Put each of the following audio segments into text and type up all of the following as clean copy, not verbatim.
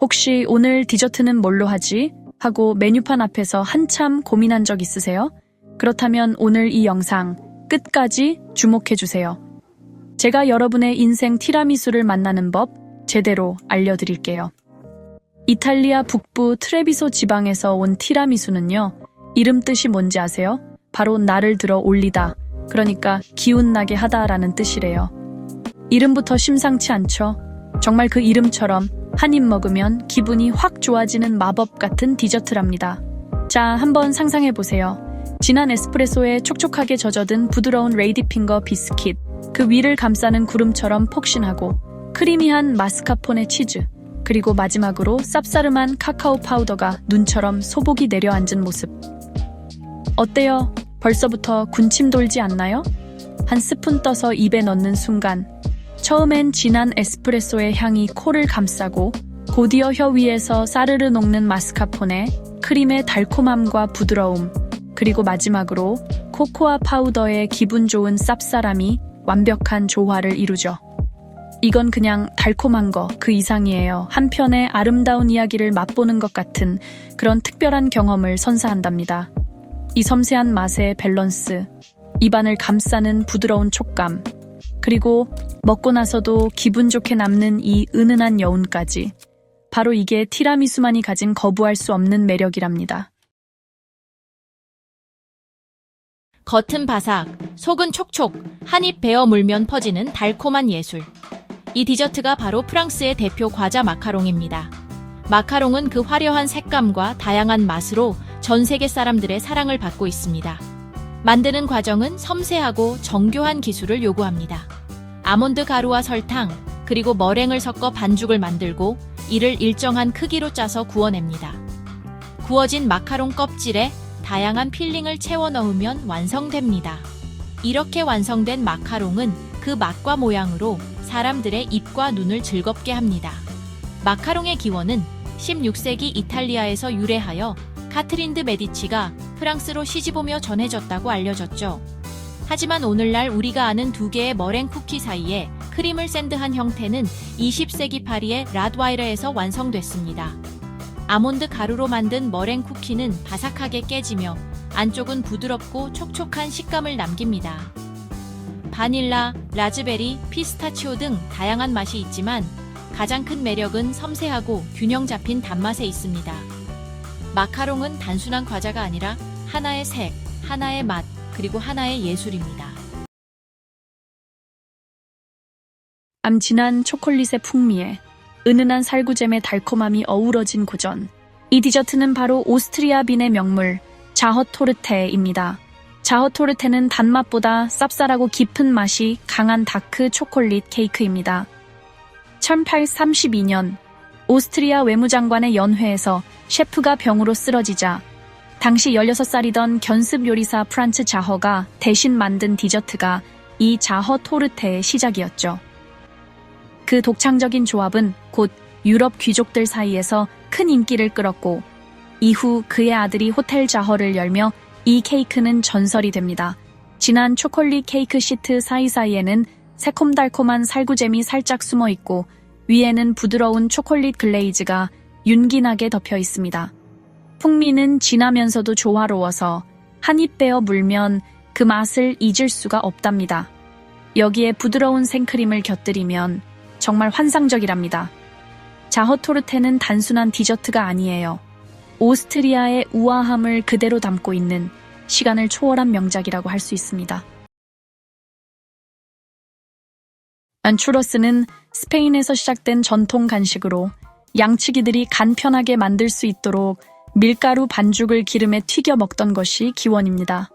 혹시 오늘 디저트는 뭘로 하지? 하고 메뉴판 앞에서 한참 고민한 적 있으세요? 그렇다면 오늘 이 영상 끝까지 주목해주세요. 제가 여러분의 인생 티라미수를 만나는 법 제대로 알려드릴게요. 이탈리아 북부 트레비소 지방에서 온 티라미수는요, 이름 뜻이 뭔지 아세요? 바로 날을 들어 올리다, 그러니까 기운나게 하다라는 뜻이래요. 이름부터 심상치 않죠? 정말 그 이름처럼 한 입 먹으면 기분이 확 좋아지는 마법 같은 디저트랍니다. 자, 한번 상상해보세요. 진한 에스프레소에 촉촉하게 젖어든 부드러운 레이디핑거 비스킷, 그 위를 감싸는 구름처럼 폭신하고 크리미한 마스카포네 치즈, 그리고 마지막으로 쌉싸름한 카카오 파우더가 눈처럼 소복이 내려앉은 모습. 어때요? 벌써부터 군침 돌지 않나요? 한 스푼 떠서 입에 넣는 순간 처음엔 진한 에스프레소의 향이 코를 감싸고 곧이어 혀 위에서 사르르 녹는 마스카포네, 크림의 달콤함과 부드러움, 그리고 마지막으로 코코아 파우더의 기분 좋은 쌉싸람이 완벽한 조화를 이루죠. 이건 그냥 달콤한 거 그 이상이에요. 한편의 아름다운 이야기를 맛보는 것 같은 그런 특별한 경험을 선사한답니다. 이 섬세한 맛의 밸런스, 입안을 감싸는 부드러운 촉감, 그리고 먹고 나서도 기분 좋게 남는 이 은은한 여운까지. 바로 이게 티라미수만이 가진 거부할 수 없는 매력이랍니다. 겉은 바삭, 속은 촉촉, 한 입 베어 물면 퍼지는 달콤한 예술. 이 디저트가 바로 프랑스의 대표 과자 마카롱입니다. 마카롱은 그 화려한 색감과 다양한 맛으로 전 세계 사람들의 사랑을 받고 있습니다. 만드는 과정은 섬세하고 정교한 기술을 요구합니다. 아몬드 가루와 설탕, 그리고 머랭을 섞어 반죽을 만들고 이를 일정한 크기로 짜서 구워냅니다. 구워진 마카롱 껍질에 다양한 필링을 채워 넣으면 완성됩니다. 이렇게 완성된 마카롱은 그 맛과 모양으로 사람들의 입과 눈을 즐겁게 합니다. 마카롱의 기원은 16세기 이탈리아에서 유래하여 카트린 드 메디치가 프랑스로 시집오며 전해졌다고 알려졌죠. 하지만 오늘날 우리가 아는 두 개의 머랭 쿠키 사이에 크림을 샌드한 형태는 20세기 파리의 라드와이르에서 완성됐습니다. 아몬드 가루로 만든 머랭 쿠키는 바삭하게 깨지며 안쪽은 부드럽고 촉촉한 식감을 남깁니다. 바닐라, 라즈베리, 피스타치오 등 다양한 맛이 있지만 가장 큰 매력은 섬세하고 균형 잡힌 단맛에 있습니다. 마카롱은 단순한 과자가 아니라 하나의 색, 하나의 맛, 그리고 하나의 예술입니다. 암진한 초콜릿의 풍미에 은은한 살구잼의 달콤함이 어우러진 고전. 이 디저트는 바로 오스트리아 빈의 명물 자허토르테입니다. 자허토르테는 단맛보다 쌉쌀하고 깊은 맛이 강한 다크 초콜릿 케이크입니다. 1832년 오스트리아 외무장관의 연회에서 셰프가 병으로 쓰러지자 당시 16살이던 견습 요리사 프란츠 자허가 대신 만든 디저트가 이 자허토르테의 시작이었죠. 그 독창적인 조합은 곧 유럽 귀족들 사이에서 큰 인기를 끌었고 이후 그의 아들이 호텔 자허를 열며 이 케이크는 전설이 됩니다. 진한 초콜릿 케이크 시트 사이사이에는 새콤달콤한 살구잼이 살짝 숨어 있고 위에는 부드러운 초콜릿 글레이즈가 윤기나게 덮여 있습니다. 풍미는 진하면서도 조화로워서 한 입 베어 물면 그 맛을 잊을 수가 없답니다. 여기에 부드러운 생크림을 곁들이면 정말 환상적이랍니다. 자허토르테는 단순한 디저트가 아니에요. 오스트리아의 우아함을 그대로 담고 있는 시간을 초월한 명작이라고 할 수 있습니다. 추러스는 스페인에서 시작된 전통 간식으로 양치기들이 간편하게 만들 수 있도록 밀가루 반죽을 기름에 튀겨 먹던 것이 기원입니다.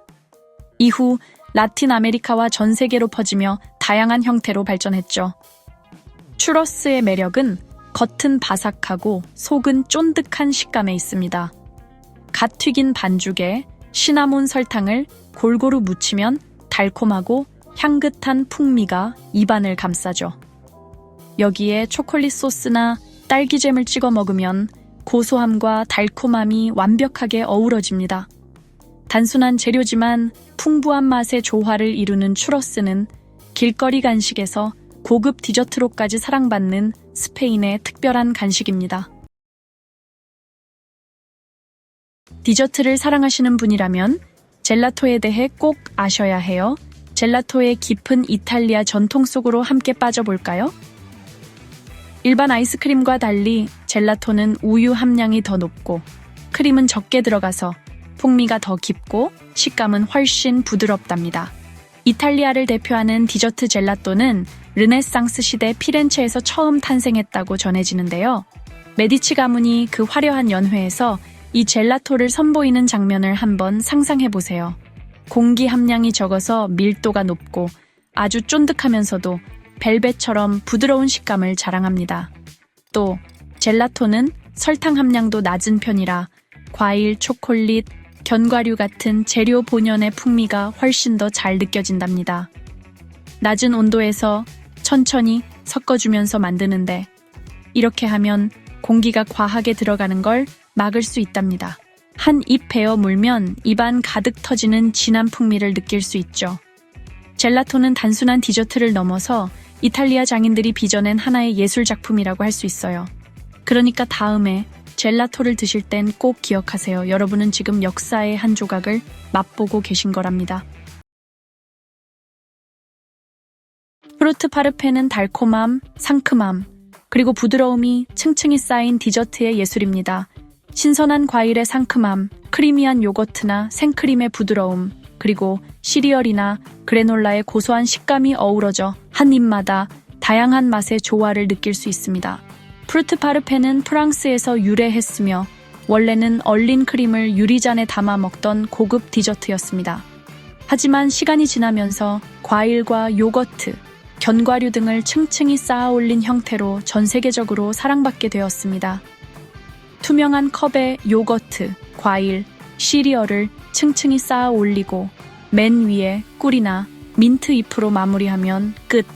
이후 라틴 아메리카와 전 세계로 퍼지며 다양한 형태로 발전했죠. 추러스의 매력은 겉은 바삭하고 속은 쫀득한 식감에 있습니다. 갓 튀긴 반죽에 시나몬 설탕을 골고루 묻히면 달콤하고 향긋한 풍미가 입안을 감싸죠. 여기에 초콜릿 소스나 딸기잼을 찍어 먹으면 고소함과 달콤함이 완벽하게 어우러집니다. 단순한 재료지만 풍부한 맛의 조화를 이루는 추러스는 길거리 간식에서 고급 디저트로까지 사랑받는 스페인의 특별한 간식입니다. 디저트를 사랑하시는 분이라면 젤라토에 대해 꼭 아셔야 해요. 젤라토의 깊은 이탈리아 전통 속으로 함께 빠져볼까요? 일반 아이스크림과 달리 젤라토는 우유 함량이 더 높고 크림은 적게 들어가서 풍미가 더 깊고 식감은 훨씬 부드럽답니다. 이탈리아를 대표하는 디저트 젤라또는 르네상스 시대 피렌체에서 처음 탄생했다고 전해지는데요. 메디치 가문이 그 화려한 연회에서 이 젤라토를 선보이는 장면을 한번 상상해 보세요. 공기 함량이 적어서 밀도가 높고 아주 쫀득하면서도 벨벳처럼 부드러운 식감을 자랑합니다. 또 젤라토는 설탕 함량도 낮은 편이라 과일, 초콜릿, 견과류 같은 재료 본연의 풍미가 훨씬 더 잘 느껴진답니다. 낮은 온도에서 천천히 섞어주면서 만드는데 이렇게 하면 공기가 과하게 들어가는 걸 막을 수 있답니다. 한 입 베어 물면 입안 가득 터지는 진한 풍미를 느낄 수 있죠. 젤라토는 단순한 디저트를 넘어서 이탈리아 장인들이 빚어낸 하나의 예술 작품이라고 할 수 있어요. 그러니까 다음에 젤라토를 드실 땐 꼭 기억하세요. 여러분은 지금 역사의 한 조각을 맛보고 계신 거랍니다. 프루트 파르페는 달콤함, 상큼함, 그리고 부드러움이 층층이 쌓인 디저트의 예술입니다. 신선한 과일의 상큼함, 크리미한 요거트나 생크림의 부드러움, 그리고 시리얼이나 그래놀라의 고소한 식감이 어우러져 한 입마다 다양한 맛의 조화를 느낄 수 있습니다. 프루트 파르페는 프랑스에서 유래했으며 원래는 얼린 크림을 유리잔에 담아 먹던 고급 디저트였습니다. 하지만 시간이 지나면서 과일과 요거트, 견과류 등을 층층이 쌓아 올린 형태로 전 세계적으로 사랑받게 되었습니다. 투명한 컵에 요거트, 과일, 시리얼을 층층이 쌓아 올리고 맨 위에 꿀이나 민트 잎으로 마무리하면 끝.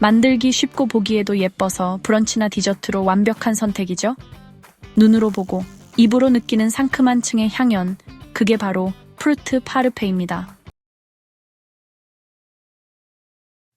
만들기 쉽고 보기에도 예뻐서 브런치나 디저트로 완벽한 선택이죠. 눈으로 보고 입으로 느끼는 상큼한 층의 향연, 그게 바로 프루트 파르페입니다.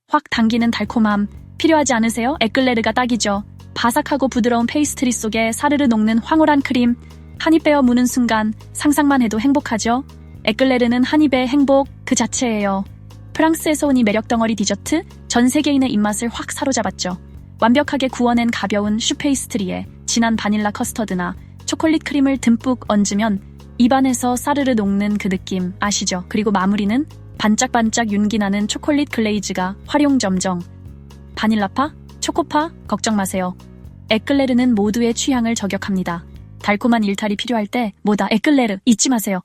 확 당기는 달콤함 필요하지 않으세요? 에클레르가 딱이죠. 바삭하고 부드러운 페이스트리 속에 사르르 녹는 황홀한 크림, 한 입 베어 무는 순간 상상만 해도 행복하죠? 에클레르는 한 입의 행복 그 자체예요. 프랑스에서 온 이 매력 덩어리 디저트, 전 세계인의 입맛을 확 사로잡았죠. 완벽하게 구워낸 가벼운 슈페이스트리에 진한 바닐라 커스터드나 초콜릿 크림을 듬뿍 얹으면 입안에서 사르르 녹는 그 느낌 아시죠? 그리고 마무리는 반짝반짝 윤기나는 초콜릿 글레이즈가 활용점정. 바닐라파? 초코파? 걱정 마세요. 에클레르는 모두의 취향을 저격합니다. 달콤한 일탈이 필요할 때 뭐다 에클레르 잊지 마세요.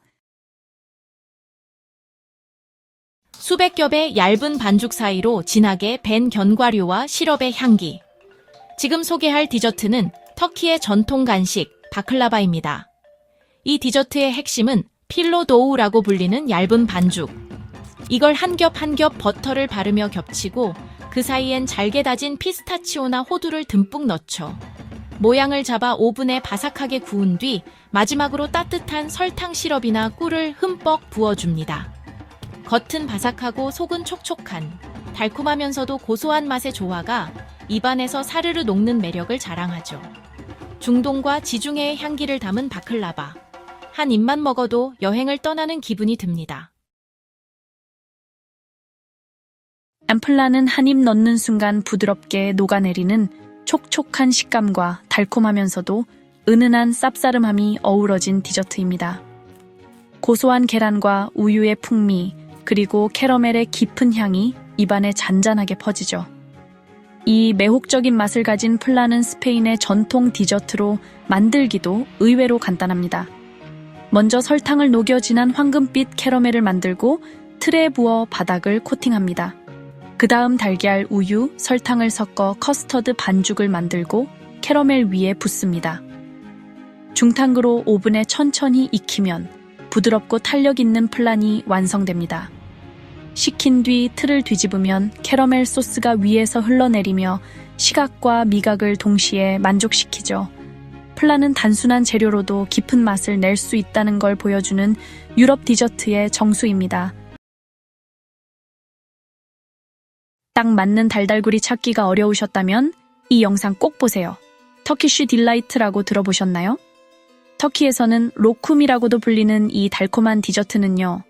수백 겹의 얇은 반죽 사이로 진하게 밴 견과류와 시럽의 향기. 지금 소개할 디저트는 터키의 전통 간식 바클라바입니다. 이 디저트의 핵심은 필로도우라고 불리는 얇은 반죽. 이걸 한 겹 한 겹 버터를 바르며 겹치고 그 사이엔 잘게 다진 피스타치오나 호두를 듬뿍 넣죠. 모양을 잡아 오븐에 바삭하게 구운 뒤 마지막으로 따뜻한 설탕 시럽이나 꿀을 흠뻑 부어줍니다. 겉은 바삭하고 속은 촉촉한 달콤하면서도 고소한 맛의 조화가 입안에서 사르르 녹는 매력을 자랑하죠. 중동과 지중해의 향기를 담은 바클라바. 한 입만 먹어도 여행을 떠나는 기분이 듭니다. 앰플라는 한 입 넣는 순간 부드럽게 녹아내리는 촉촉한 식감과 달콤하면서도 은은한 쌉싸름함이 어우러진 디저트입니다. 고소한 계란과 우유의 풍미, 그리고 캐러멜의 깊은 향이 입안에 잔잔하게 퍼지죠. 이 매혹적인 맛을 가진 플라는 스페인의 전통 디저트로 만들기도 의외로 간단합니다. 먼저 설탕을 녹여 진한 황금빛 캐러멜을 만들고 틀에 부어 바닥을 코팅합니다. 그 다음 달걀, 우유, 설탕을 섞어 커스터드 반죽을 만들고 캐러멜 위에 붓습니다. 중탕으로 오븐에 천천히 익히면 부드럽고 탄력 있는 플란이 완성됩니다. 식힌 뒤 틀을 뒤집으면 캐러멜 소스가 위에서 흘러내리며 시각과 미각을 동시에 만족시키죠. 플란은 단순한 재료로도 깊은 맛을 낼 수 있다는 걸 보여주는 유럽 디저트의 정수입니다. 딱 맞는 달달구리 찾기가 어려우셨다면 이 영상 꼭 보세요. 터키쉬 딜라이트라고 들어보셨나요? 터키에서는 로쿰이라고도 불리는 이 달콤한 디저트는요,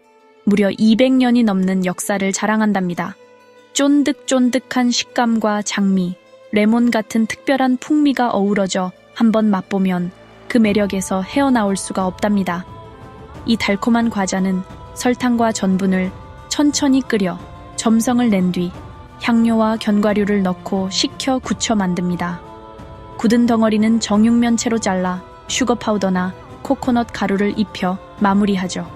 무려 200년이 넘는 역사를 자랑한답니다. 쫀득쫀득한 식감과 장미, 레몬 같은 특별한 풍미가 어우러져 한번 맛보면 그 매력에서 헤어나올 수가 없답니다. 이 달콤한 과자는 설탕과 전분을 천천히 끓여 점성을 낸 뒤 향료와 견과류를 넣고 식혀 굳혀 만듭니다. 굳은 덩어리는 정육면체로 잘라 슈거 파우더나 코코넛 가루를 입혀 마무리하죠.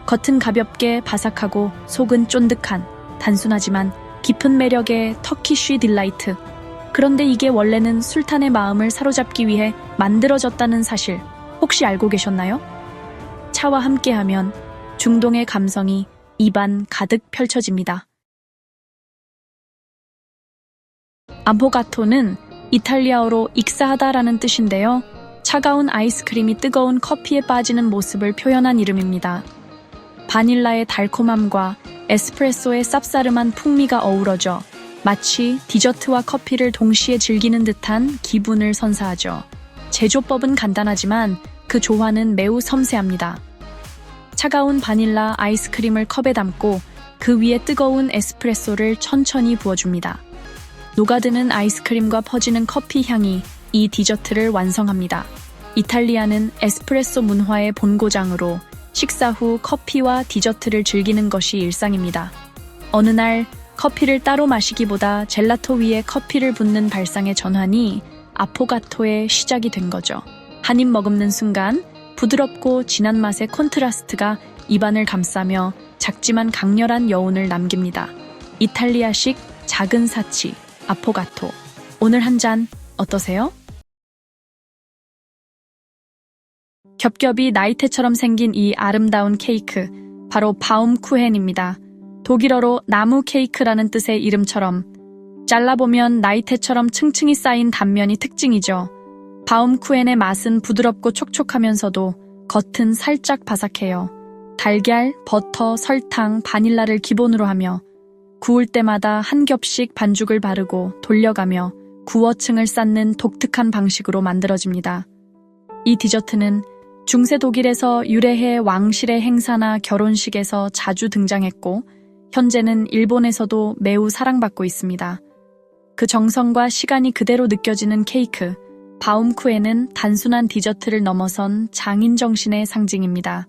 겉은 가볍게 바삭하고 속은 쫀득한 단순하지만 깊은 매력의 터키쉬 딜라이트. 그런데 이게 원래는 술탄의 마음을 사로잡기 위해 만들어졌다는 사실 혹시 알고 계셨나요? 차와 함께하면 중동의 감성이 입안 가득 펼쳐집니다. 아포가토는 이탈리아어로 익사하다라는 뜻인데요. 차가운 아이스크림이 뜨거운 커피에 빠지는 모습을 표현한 이름입니다. 바닐라의 달콤함과 에스프레소의 쌉싸름한 풍미가 어우러져 마치 디저트와 커피를 동시에 즐기는 듯한 기분을 선사하죠. 제조법은 간단하지만 그 조화는 매우 섬세합니다. 차가운 바닐라 아이스크림을 컵에 담고 그 위에 뜨거운 에스프레소를 천천히 부어줍니다. 녹아드는 아이스크림과 퍼지는 커피 향이 이 디저트를 완성합니다. 이탈리아는 에스프레소 문화의 본고장으로 식사 후 커피와 디저트를 즐기는 것이 일상입니다. 어느 날 커피를 따로 마시기보다 젤라토 위에 커피를 붓는 발상의 전환이 아포가토의 시작이 된 거죠. 한 입 머금는 순간 부드럽고 진한 맛의 콘트라스트가 입안을 감싸며 작지만 강렬한 여운을 남깁니다. 이탈리아식 작은 사치, 아포가토. 오늘 한 잔 어떠세요? 겹겹이 나이테처럼 생긴 이 아름다운 케이크, 바로 바움쿠헨입니다. 독일어로 나무 케이크라는 뜻의 이름처럼 잘라보면 나이테처럼 층층이 쌓인 단면이 특징이죠. 바움쿠헨의 맛은 부드럽고 촉촉하면서도 겉은 살짝 바삭해요. 달걀, 버터, 설탕, 바닐라를 기본으로 하며 구울 때마다 한 겹씩 반죽을 바르고 돌려가며 구워층을 쌓는 독특한 방식으로 만들어집니다. 이 디저트는 중세 독일에서 유래해 왕실의 행사나 결혼식에서 자주 등장했고 현재는 일본에서도 매우 사랑받고 있습니다. 그 정성과 시간이 그대로 느껴지는 케이크, 바움쿠헨은 단순한 디저트를 넘어선 장인 정신의 상징입니다.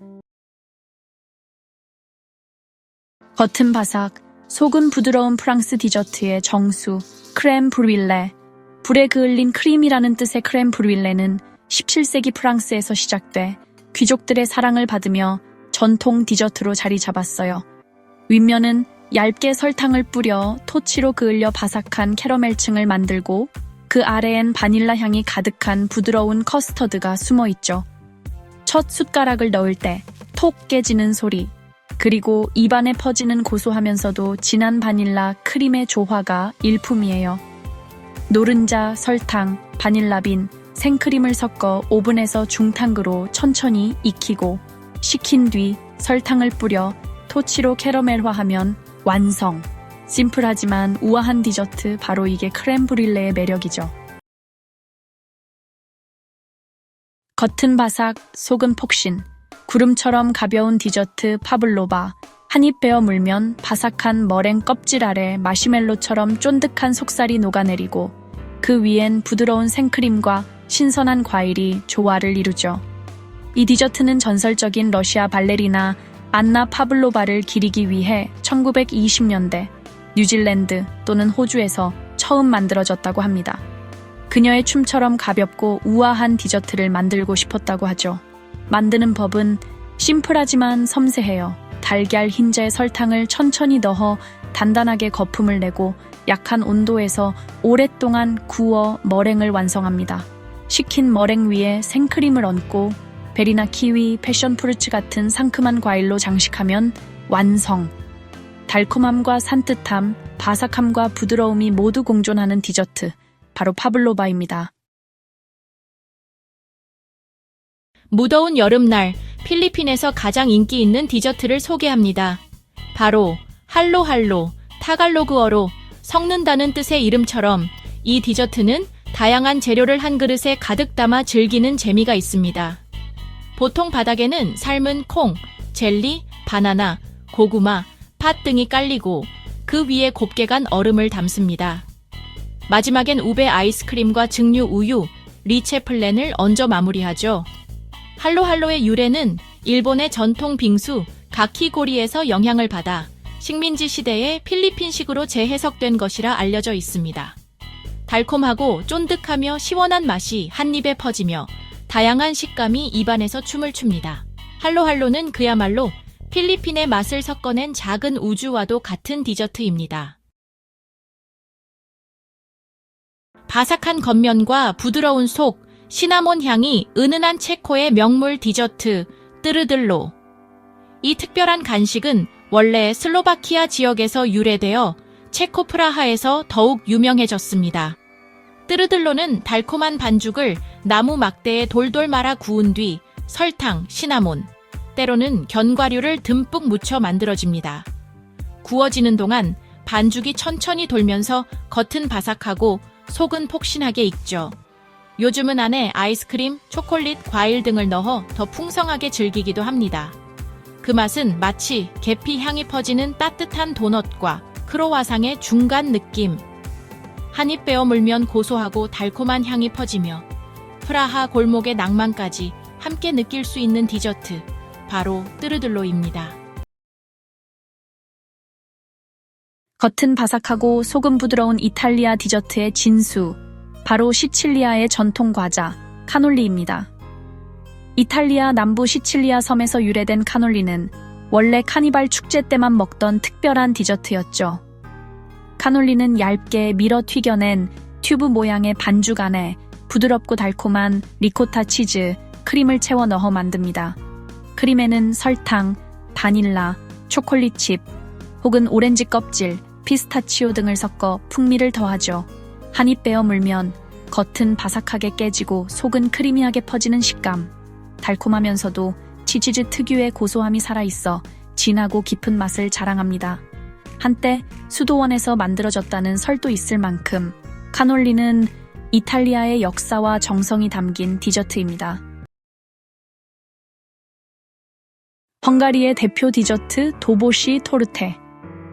겉은 바삭, 속은 부드러운 프랑스 디저트의 정수, 크렘 브룰레. 불에 그을린 크림이라는 뜻의 크렘 브룰레는 17세기 프랑스에서 시작돼 귀족들의 사랑을 받으며 전통 디저트로 자리 잡았어요. 윗면은 얇게 설탕을 뿌려 토치로 그을려 바삭한 캐러멜층을 만들고 그 아래엔 바닐라 향이 가득한 부드러운 커스터드가 숨어 있죠. 첫 숟가락을 넣을 때 톡 깨지는 소리, 그리고 입안에 퍼지는 고소하면서도 진한 바닐라 크림의 조화가 일품이에요. 노른자, 설탕, 바닐라빈, 생크림을 섞어 오븐에서 중탕으로 천천히 익히고 식힌 뒤 설탕을 뿌려 토치로 캐러멜화하면 완성. 심플하지만 우아한 디저트, 바로 이게 크렘 브룰레의 매력이죠. 겉은 바삭, 속은 폭신. 구름처럼 가벼운 디저트 파블로바. 한 입 베어 물면 바삭한 머랭 껍질 아래 마시멜로처럼 쫀득한 속살이 녹아내리고 그 위엔 부드러운 생크림과 신선한 과일이 조화를 이루죠. 이 디저트는 전설적인 러시아 발레리나 안나 파블로바를 기리기 위해 1920년대 뉴질랜드 또는 호주에서 처음 만들어졌다고 합니다. 그녀의 춤처럼 가볍고 우아한 디저트를 만들고 싶었다고 하죠. 만드는 법은 심플하지만 섬세해요. 달걀 흰자에 설탕을 천천히 넣어 단단하게 거품을 내고 약한 온도에서 오랫동안 구워 머랭을 완성합니다. 식힌 머랭 위에 생크림을 얹고 베리나 키위, 패션프루츠 같은 상큼한 과일로 장식하면 완성. 달콤함과 산뜻함, 바삭함과 부드러움이 모두 공존하는 디저트, 바로 파블로바입니다. 무더운 여름날 필리핀에서 가장 인기 있는 디저트를 소개합니다. 바로 할로할로, 타갈로그어로 섞는다는 뜻의 이름처럼 이 디저트는 다양한 재료를 한 그릇에 가득 담아 즐기는 재미가 있습니다. 보통 바닥에는 삶은 콩, 젤리, 바나나, 고구마, 팥 등이 깔리고 그 위에 곱게 간 얼음을 담습니다. 마지막엔 우베 아이스크림과 증류 우유, 리체플렌을 얹어 마무리하죠. 할로할로의 유래는 일본의 전통 빙수 가키고리에서 영향을 받아 식민지 시대에 필리핀식으로 재해석된 것이라 알려져 있습니다. 달콤하고 쫀득하며 시원한 맛이 한 입에 퍼지며 다양한 식감이 입안에서 춤을 춥니다. 할로할로는 그야말로 필리핀의 맛을 섞어낸 작은 우주와도 같은 디저트입니다. 바삭한 겉면과 부드러운 속, 시나몬 향이 은은한 체코의 명물 디저트 뜨르들로. 이 특별한 간식은 원래 슬로바키아 지역에서 유래되어 체코 프라하에서 더욱 유명해졌습니다. 뜨르들로는 달콤한 반죽을 나무 막대에 돌돌 말아 구운 뒤 설탕, 시나몬, 때로는 견과류를 듬뿍 묻혀 만들어집니다. 구워지는 동안 반죽이 천천히 돌면서 겉은 바삭하고 속은 폭신하게 익죠. 요즘은 안에 아이스크림, 초콜릿, 과일 등을 넣어 더 풍성하게 즐기기도 합니다. 그 맛은 마치 계피 향이 퍼지는 따뜻한 도넛과 크로와상의 중간 느낌. 한입 베어 물면 고소하고 달콤한 향이 퍼지며 프라하 골목의 낭만까지 함께 느낄 수 있는 디저트, 바로 뜨르들로입니다. 겉은 바삭하고 속은 부드러운 이탈리아 디저트의 진수, 바로 시칠리아의 전통 과자, 카놀리입니다. 이탈리아 남부 시칠리아 섬에서 유래된 카놀리는 원래 카니발 축제 때만 먹던 특별한 디저트였죠. 카놀리는 얇게 밀어 튀겨낸 튜브 모양의 반죽 안에 부드럽고 달콤한 리코타 치즈, 크림을 채워 넣어 만듭니다. 크림에는 설탕, 바닐라, 초콜릿 칩, 혹은 오렌지 껍질, 피스타치오 등을 섞어 풍미를 더하죠. 한입 베어 물면 겉은 바삭하게 깨지고 속은 크리미하게 퍼지는 식감. 달콤하면서도 치즈 특유의 고소함이 살아있어 진하고 깊은 맛을 자랑합니다. 한때 수도원에서 만들어졌다는 설도 있을 만큼 카놀리는 이탈리아의 역사와 정성이 담긴 디저트입니다. 헝가리의 대표 디저트 도보시 토르테.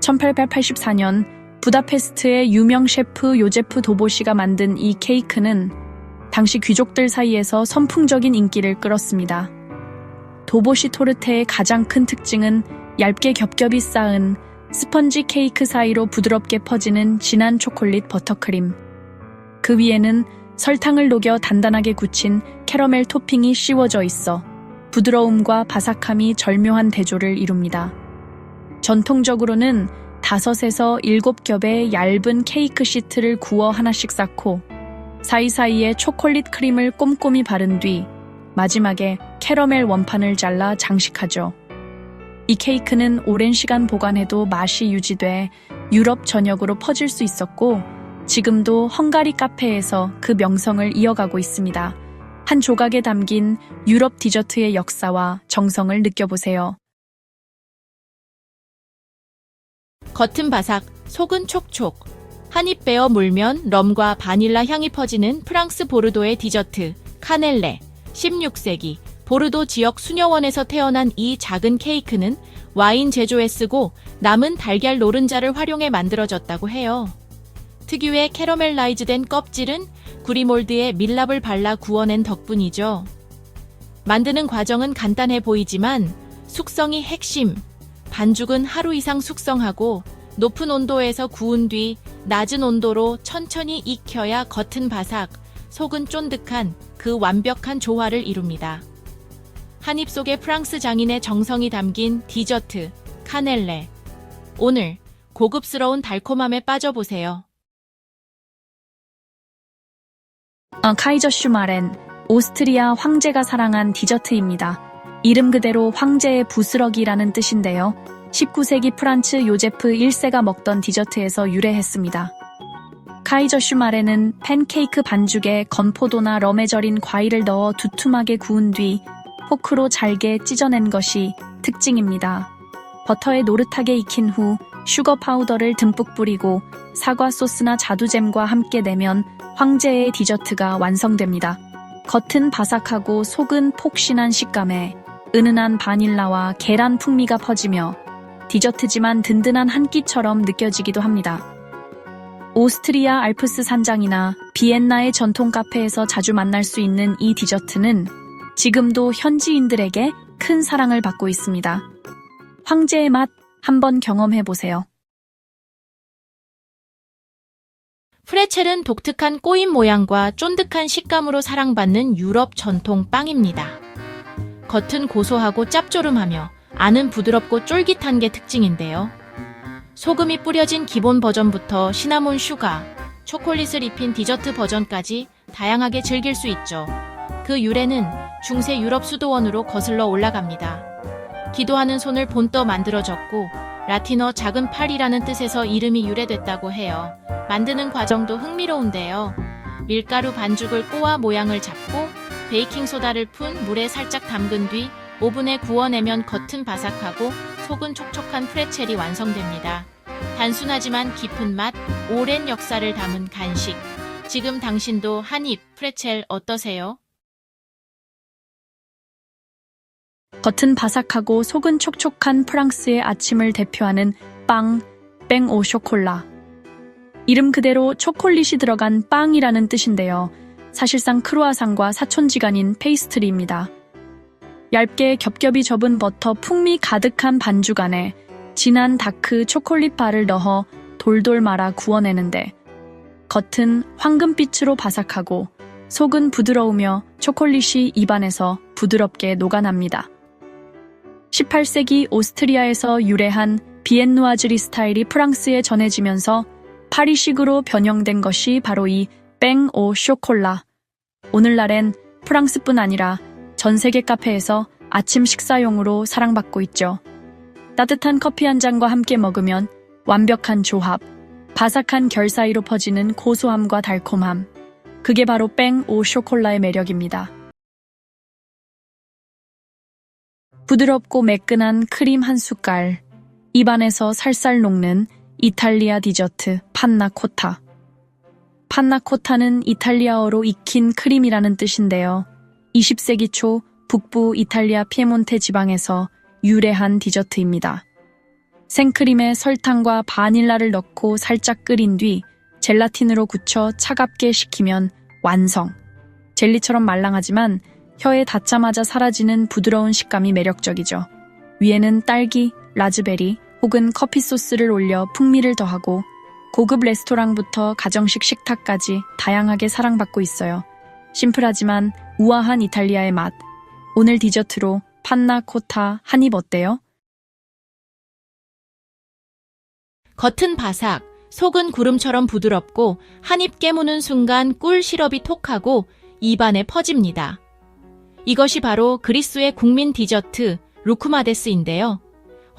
1884년 부다페스트의 유명 셰프 요제프 도보시가 만든 이 케이크는 당시 귀족들 사이에서 선풍적인 인기를 끌었습니다. 도보시 토르테의 가장 큰 특징은 얇게 겹겹이 쌓은 스펀지 케이크 사이로 부드럽게 퍼지는 진한 초콜릿 버터크림. 그 위에는 설탕을 녹여 단단하게 굳힌 캐러멜 토핑이 씌워져 있어 부드러움과 바삭함이 절묘한 대조를 이룹니다. 전통적으로는 5에서 7겹의 얇은 케이크 시트를 구워 하나씩 쌓고 사이사이에 초콜릿 크림을 꼼꼼히 바른 뒤 마지막에 캐러멜 원판을 잘라 장식하죠. 이 케이크는 오랜 시간 보관해도 맛이 유지돼 유럽 전역으로 퍼질 수 있었고 지금도 헝가리 카페에서 그 명성을 이어가고 있습니다. 한 조각에 담긴 유럽 디저트의 역사와 정성을 느껴보세요. 겉은 바삭, 속은 촉촉. 한입 베어 물면 럼과 바닐라 향이 퍼지는 프랑스 보르도의 디저트, 카넬레. 16세기 보르도 지역 수녀원에서 태어난 이 작은 케이크는 와인 제조에 쓰고 남은 달걀 노른자를 활용해 만들어졌다고 해요. 특유의 캐러멜라이즈된 껍질은 구리몰드에 밀랍을 발라 구워낸 덕분이죠. 만드는 과정은 간단해 보이지만 숙성이 핵심. 반죽은 하루 이상 숙성하고 높은 온도에서 구운 뒤 낮은 온도로 천천히 익혀야 겉은 바삭, 속은 쫀득한 그 완벽한 조화를 이룹니다. 한입 속에 프랑스 장인의 정성이 담긴 디저트, 카넬레. 오늘 고급스러운 달콤함에 빠져보세요. 카이저 슈마렌, 오스트리아 황제가 사랑한 디저트입니다. 이름 그대로 황제의 부스러기라는 뜻인데요. 19세기 프란츠 요제프 1세가 먹던 디저트에서 유래했습니다. 카이저 슈마렌은 팬케이크 반죽에 건포도나 럼에 절인 과일을 넣어 두툼하게 구운 뒤 포크로 잘게 찢어낸 것이 특징입니다. 버터에 노릇하게 익힌 후 슈거 파우더를 듬뿍 뿌리고 사과 소스나 자두잼과 함께 내면 황제의 디저트가 완성됩니다. 겉은 바삭하고 속은 폭신한 식감에 은은한 바닐라와 계란 풍미가 퍼지며 디저트지만 든든한 한 끼처럼 느껴지기도 합니다. 오스트리아 알프스 산장이나 비엔나의 전통 카페에서 자주 만날 수 있는 이 디저트는 지금도 현지인들에게 큰 사랑을 받고 있습니다. 황제의 맛 한번 경험해 보세요. 프레첼은 독특한 꼬인 모양과 쫀득한 식감으로 사랑받는 유럽 전통 빵입니다. 겉은 고소하고 짭조름하며 안은 부드럽고 쫄깃한 게 특징인데요. 소금이 뿌려진 기본 버전부터 시나몬 슈가, 초콜릿을 입힌 디저트 버전까지 다양하게 즐길 수 있죠. 그 유래는 중세 유럽 수도원으로 거슬러 올라갑니다. 기도하는 손을 본떠 만들어졌고 라틴어 작은 팔이라는 뜻에서 이름이 유래됐다고 해요. 만드는 과정도 흥미로운데요. 밀가루 반죽을 꼬아 모양을 잡고 베이킹소다를 푼 물에 살짝 담근 뒤 오븐에 구워내면 겉은 바삭하고 속은 촉촉한 프레첼이 완성됩니다. 단순하지만 깊은 맛, 오랜 역사를 담은 간식. 지금 당신도 한입 프레첼 어떠세요? 겉은 바삭하고 속은 촉촉한 프랑스의 아침을 대표하는 빵, 뺑오 쇼콜라. 이름 그대로 초콜릿이 들어간 빵이라는 뜻인데요. 사실상 크루아상과 사촌지간인 페이스트리입니다. 얇게 겹겹이 접은 버터 풍미 가득한 반죽 안에 진한 다크 초콜릿 바를 넣어 돌돌 말아 구워내는데 겉은 황금빛으로 바삭하고 속은 부드러우며 초콜릿이 입안에서 부드럽게 녹아납니다. 18세기 오스트리아에서 유래한 비엔누아즈리 스타일이 프랑스에 전해지면서 파리식으로 변형된 것이 바로 이 뺑오 쇼콜라. 오늘날엔 프랑스뿐 아니라 전 세계 카페에서 아침 식사용으로 사랑받고 있죠. 따뜻한 커피 한 잔과 함께 먹으면 완벽한 조합, 바삭한 결 사이로 퍼지는 고소함과 달콤함. 그게 바로 뺑오 쇼콜라의 매력입니다. 부드럽고 매끈한 크림 한 숟갈, 입안에서 살살 녹는 이탈리아 디저트 판나코타. 판나코타는 이탈리아어로 익힌 크림이라는 뜻인데요. 20세기 초 북부 이탈리아 피에몬테 지방에서 유래한 디저트입니다. 생크림에 설탕과 바닐라를 넣고 살짝 끓인 뒤 젤라틴으로 굳혀 차갑게 식히면 완성. 젤리처럼 말랑하지만 혀에 닿자마자 사라지는 부드러운 식감이 매력적이죠. 위에는 딸기, 라즈베리 혹은 커피 소스를 올려 풍미를 더하고 고급 레스토랑부터 가정식 식탁까지 다양하게 사랑받고 있어요. 심플하지만 우아한 이탈리아의 맛. 오늘 디저트로 판나코타 한입 어때요? 겉은 바삭, 속은 구름처럼 부드럽고 한입 깨무는 순간 꿀 시럽이 톡하고 입안에 퍼집니다. 이것이 바로 그리스의 국민 디저트 루크마데스인데요.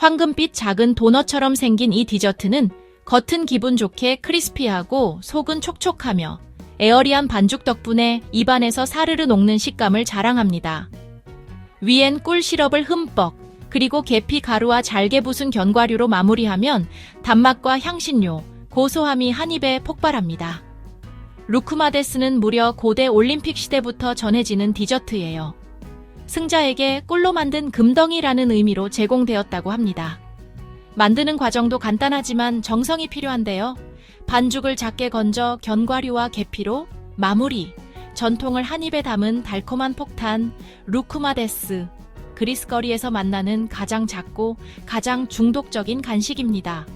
황금빛 작은 도넛처럼 생긴 이 디저트는 겉은 기분 좋게 크리스피하고 속은 촉촉하며 에어리한 반죽 덕분에 입안에서 사르르 녹는 식감을 자랑합니다. 위엔 꿀 시럽을 흠뻑, 그리고 계피 가루와 잘게 부순 견과류로 마무리하면 단맛과 향신료, 고소함이 한 입에 폭발합니다. 루크마데스는 무려 고대 올림픽 시대부터 전해지는 디저트예요. 승자에게 꿀로 만든 금덩이라는 의미로 제공되었다고 합니다. 만드는 과정도 간단하지만 정성이 필요한데요. 반죽을 작게 건져 견과류와 계피로 마무리, 전통을 한 입에 담은 달콤한 폭탄, 루크마데스. 그리스 거리에서 만나는 가장 작고 가장 중독적인 간식입니다.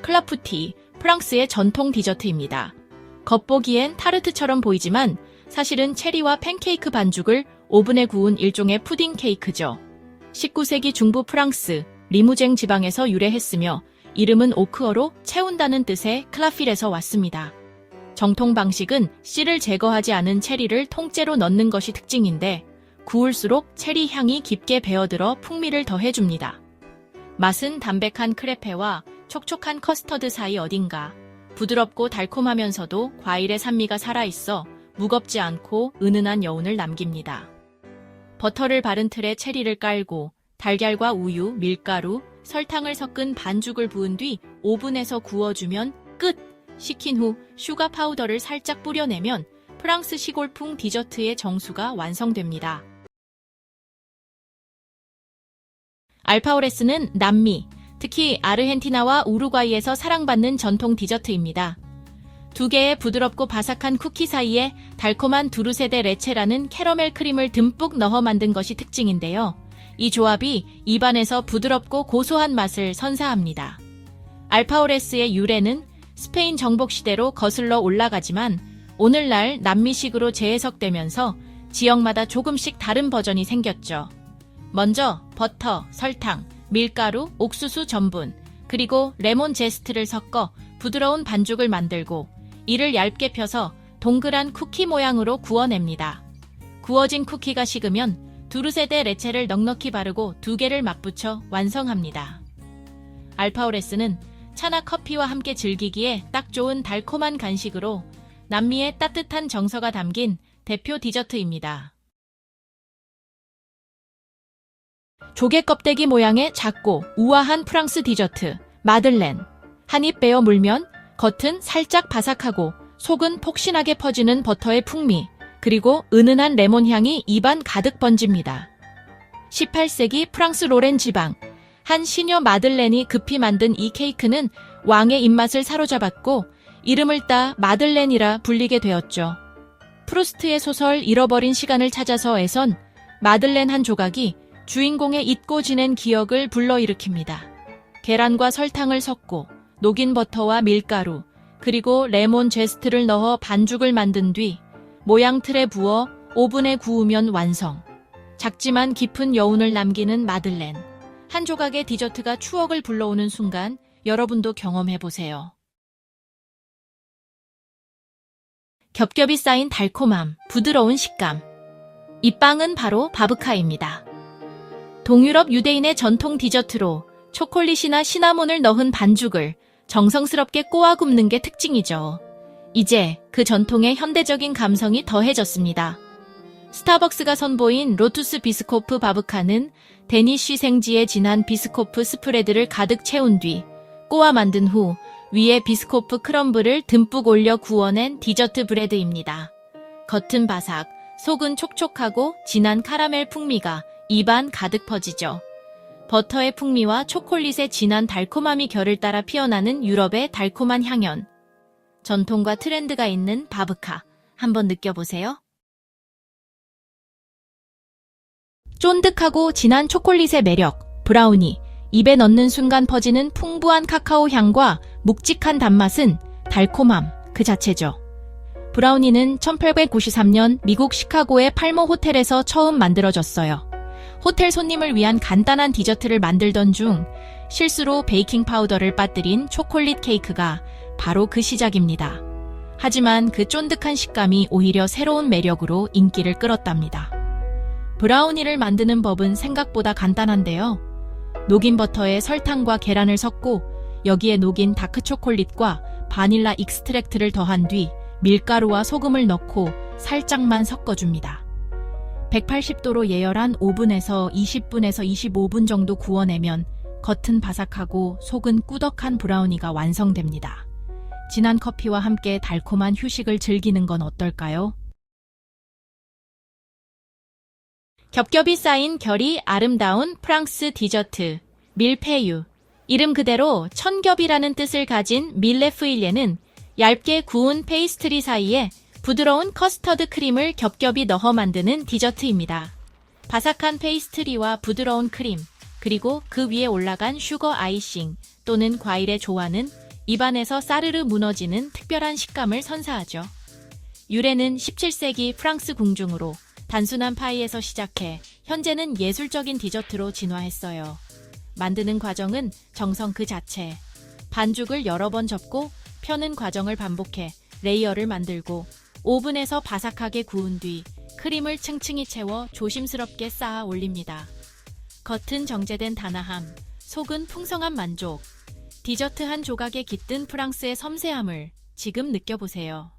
클라푸티, 프랑스의 전통 디저트입니다. 겉보기엔 타르트처럼 보이지만 사실은 체리와 팬케이크 반죽을 오븐에 구운 일종의 푸딩 케이크죠. 19세기 중부 프랑스, 리무쟁 지방에서 유래했으며 이름은 오크어로 채운다는 뜻의 클라필에서 왔습니다. 정통 방식은 씨를 제거하지 않은 체리를 통째로 넣는 것이 특징인데 구울수록 체리 향이 깊게 배어들어 풍미를 더해줍니다. 맛은 담백한 크레페와 촉촉한 커스터드 사이 어딘가 부드럽고 달콤하면서도 과일의 산미가 살아있어 무겁지 않고 은은한 여운을 남깁니다. 버터를 바른 틀에 체리를 깔고 달걀과 우유, 밀가루, 설탕을 섞은 반죽을 부은 뒤 오븐에서 구워주면 끝! 식힌 후 슈가 파우더를 살짝 뿌려내면 프랑스 시골풍 디저트의 정수가 완성됩니다. 알파오레스는 남미, 특히 아르헨티나와 우루과이에서 사랑받는 전통 디저트입니다. 두 개의 부드럽고 바삭한 쿠키 사이에 달콤한 두르세데 레체라는 캐러멜 크림을 듬뿍 넣어 만든 것이 특징인데요. 이 조합이 입안에서 부드럽고 고소한 맛을 선사합니다. 알파오레스의 유래는 스페인 정복 시대로 거슬러 올라가지만 오늘날 남미식으로 재해석되면서 지역마다 조금씩 다른 버전이 생겼죠. 먼저 버터, 설탕, 밀가루, 옥수수 전분, 그리고 레몬 제스트를 섞어 부드러운 반죽을 만들고 이를 얇게 펴서 동그란 쿠키 모양으로 구워냅니다. 구워진 쿠키가 식으면 두르세데 레체를 넉넉히 바르고 두 개를 맞붙여 완성합니다. 알파오레스는 차나 커피와 함께 즐기기에 딱 좋은 달콤한 간식으로 남미의 따뜻한 정서가 담긴 대표 디저트입니다. 조개 껍데기 모양의 작고 우아한 프랑스 디저트, 마들렌. 한입 베어 물면 겉은 살짝 바삭하고 속은 폭신하게 퍼지는 버터의 풍미, 그리고 은은한 레몬 향이 입안 가득 번집니다. 18세기 프랑스 로렌 지방, 한 시녀 마들렌이 급히 만든 이 케이크는 왕의 입맛을 사로잡았고 이름을 따 마들렌이라 불리게 되었죠. 프루스트의 소설 잃어버린 시간을 찾아서에선 마들렌 한 조각이 주인공의 잊고 지낸 기억을 불러일으킵니다. 계란과 설탕을 섞고 녹인 버터와 밀가루, 그리고 레몬 제스트를 넣어 반죽을 만든 뒤 모양 틀에 부어 오븐에 구우면 완성. 작지만 깊은 여운을 남기는 마들렌. 한 조각의 디저트가 추억을 불러오는 순간 여러분도 경험해보세요. 겹겹이 쌓인 달콤함, 부드러운 식감. 이 빵은 바로 바브카입니다. 동유럽 유대인의 전통 디저트로 초콜릿이나 시나몬을 넣은 반죽을 정성스럽게 꼬아 굽는 게 특징이죠. 이제 그 전통의 현대적인 감성이 더해졌습니다. 스타벅스가 선보인 로투스 비스코프 바브카는 데니쉬 생지에 진한 비스코프 스프레드를 가득 채운 뒤 꼬아 만든 후 위에 비스코프 크럼블을 듬뿍 올려 구워낸 디저트 브레드입니다. 겉은 바삭, 속은 촉촉하고 진한 카라멜 풍미가 입안 가득 퍼지죠. 버터의 풍미와 초콜릿의 진한 달콤함이 결을 따라 피어나는 유럽의 달콤한 향연. 전통과 트렌드가 있는 바브카, 한번 느껴보세요. 쫀득하고 진한 초콜릿의 매력, 브라우니. 입에 넣는 순간 퍼지는 풍부한 카카오 향과 묵직한 단맛은 달콤함 그 자체죠. 브라우니는 1893년 미국 시카고의 팔모 호텔에서 처음 만들어졌어요. 호텔 손님을 위한 간단한 디저트를 만들던 중 실수로 베이킹 파우더를 빠뜨린 초콜릿 케이크가 바로 그 시작입니다. 하지만 그 쫀득한 식감이 오히려 새로운 매력으로 인기를 끌었답니다. 브라우니를 만드는 법은 생각보다 간단한데요. 녹인 버터에 설탕과 계란을 섞고 여기에 녹인 다크 초콜릿과 바닐라 익스트랙트를 더한 뒤 밀가루와 소금을 넣고 살짝만 섞어줍니다. 180도로 예열한 오븐에서 20분에서 25분 정도 구워내면 겉은 바삭하고 속은 꾸덕한 브라우니가 완성됩니다. 진한 커피와 함께 달콤한 휴식을 즐기는 건 어떨까요? 겹겹이 쌓인 결이 아름다운 프랑스 디저트, 밀페유. 이름 그대로 천겹이라는 뜻을 가진 밀레프일레는 얇게 구운 페이스트리 사이에 부드러운 커스터드 크림을 겹겹이 넣어 만드는 디저트입니다. 바삭한 페이스트리와 부드러운 크림, 그리고 그 위에 올라간 슈거 아이싱 또는 과일의 조화는 입안에서 사르르 무너지는 특별한 식감을 선사하죠. 유래는 17세기 프랑스 궁중으로 단순한 파이에서 시작해 현재는 예술적인 디저트로 진화했어요. 만드는 과정은 정성 그 자체. 반죽을 여러 번 접고 펴는 과정을 반복해 레이어를 만들고 오븐에서 바삭하게 구운 뒤 크림을 층층이 채워 조심스럽게 쌓아 올립니다. 겉은 정제된 단아함, 속은 풍성한 만족. 디저트 한 조각에 깃든 프랑스의 섬세함을 지금 느껴보세요.